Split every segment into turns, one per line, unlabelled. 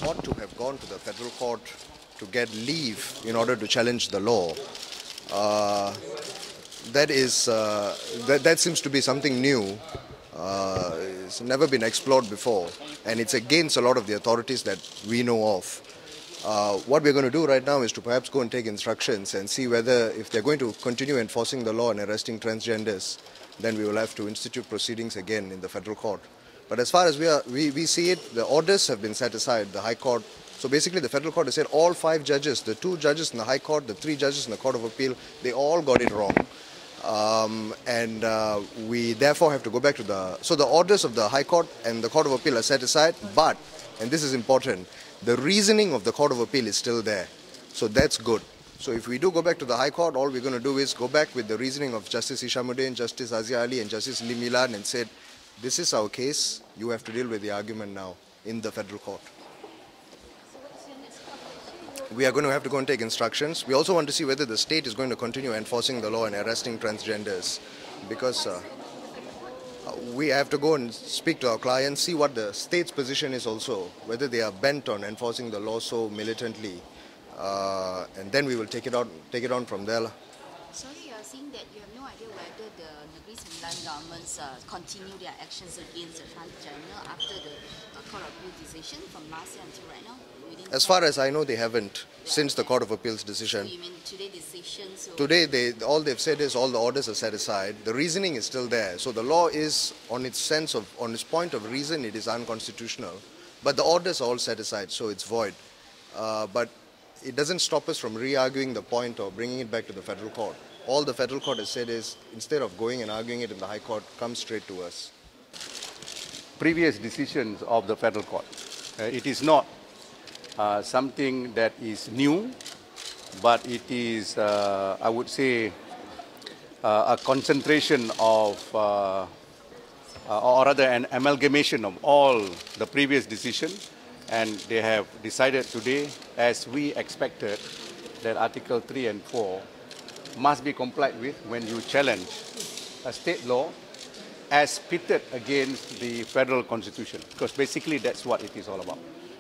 ought to have gone to the federal court to get leave in order to challenge the law. That seems to be something new. It's never been explored before, and it's against a lot of the authorities that we know of. What we're going to do right now is to perhaps go and take instructions and see whether, if they're going to continue enforcing the law and arresting transgenders, then we will have to institute proceedings again in the federal court. But as far as we see it, the orders have been set aside, the High Court. So basically the federal court has said all 5 judges, the 2 judges in the High Court, the 3 judges in the Court of Appeal, they all got it wrong. We therefore have to go back to so the orders of the High Court and the Court of Appeal are set aside, but, and this is important, the reasoning of the Court of Appeal is still there. So that's good. So if we do go back to the High Court, all we're going to do is go back with the reasoning of Justice Ishamuddin, Justice Aziz Ali and Justice Milan and said, this is our case, you have to deal with the argument now in the federal court.
So what's your next court?
We are going to have to go and take instructions. We also want to see whether the state is going to continue enforcing the law and arresting transgenders, because we have to go and speak to our clients, see what the state's position is also, whether they are bent on enforcing the law so militantly, and then we will take it on from there.
Sorry, you are saying that you have no idea whether the Negeri Sembilan governments continue their actions against the transgender after the Court of Appeal decision from last year until right now?
As far as I know, they haven't, since the Court of Appeal's decision.
So you mean today's decision? So
today, all they've said is all the orders are set aside. The reasoning is still there. So the law is, on its point of reason, it is unconstitutional. But the orders are all set aside, so it's void. But it doesn't stop us from re-arguing the point or bringing it back to the federal court. All the federal court has said is, instead of going and arguing it in the High Court, come straight to us.
Previous decisions of the federal court. It is not something that is new, but it is, I would say, a concentration of, or rather an amalgamation of all the previous decisions, and they have decided today, as we expected, that Article 3 and 4 must be complied with when you challenge a state law as pitted against the federal constitution, because basically that's what it is all about.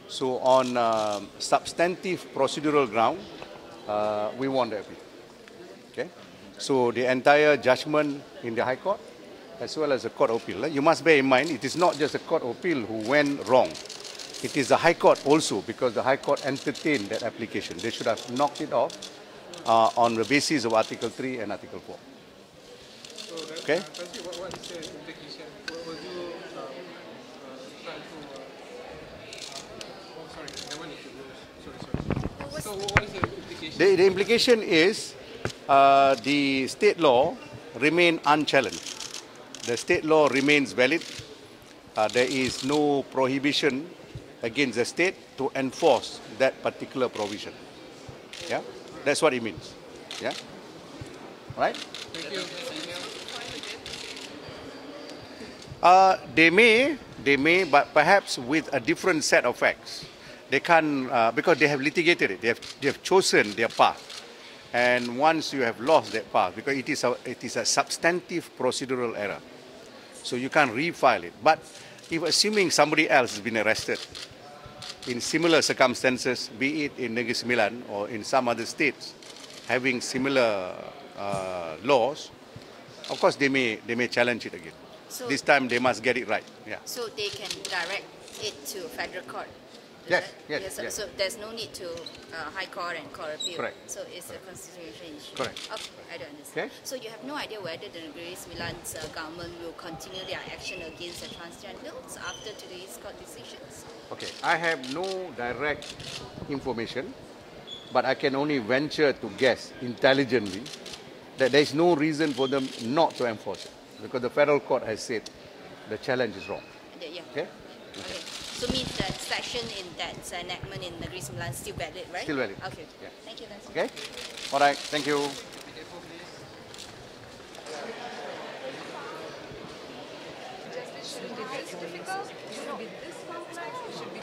So on substantive procedural ground, we won the appeal. Okay? So the entire judgment in the High Court, as well as the Court of Appeal, you must bear in mind, it is not just the Court of Appeal who went wrong. It is the High Court also, because the High Court entertained that application. They should have knocked it off on the basis of Article 3 and Article 4.
So
okay?
What is the implication? Will you try to... oh, sorry, I wanted to... Sorry. So what is the implication?
The implication is the state law remains unchallenged. The state law remains valid. There is no prohibition against the state to enforce that particular provision. Yeah, that's what it means. Yeah, right?
Thank you.
They may, but perhaps with a different set of facts. They can't, because they have litigated it. They have chosen their path, and once you have lost that path, because it is a substantive procedural error, so you can't refile it. But if assuming somebody else has been arrested in similar circumstances, be it in Negeri Sembilan or in some other states having similar laws, of course they may challenge it again.
So
this time they must get it right. Yeah.
So they can direct it to federal court.
Yes,
So there's no need to High Court and Court of Appeal.
Correct.
So it's a constitutional issue.
Correct.
Okay, I don't understand.
Okay.
So you have no idea whether the Negeri Sembilan's government will continue their action against the transgenders after today's court decisions?
Okay, I have no direct information, but I can only venture to guess intelligently that there is no reason for them not to enforce it, because the federal court has said the challenge is wrong.
Yeah.
Okay?
Okay. So means that section in that enactment in Negeri Sembilan is still valid, right?
Still valid.
Okay.
Yeah.
Thank you. That's
Okay? All right, thank you.
Should it be this difficult? Should it be this complex? Should it be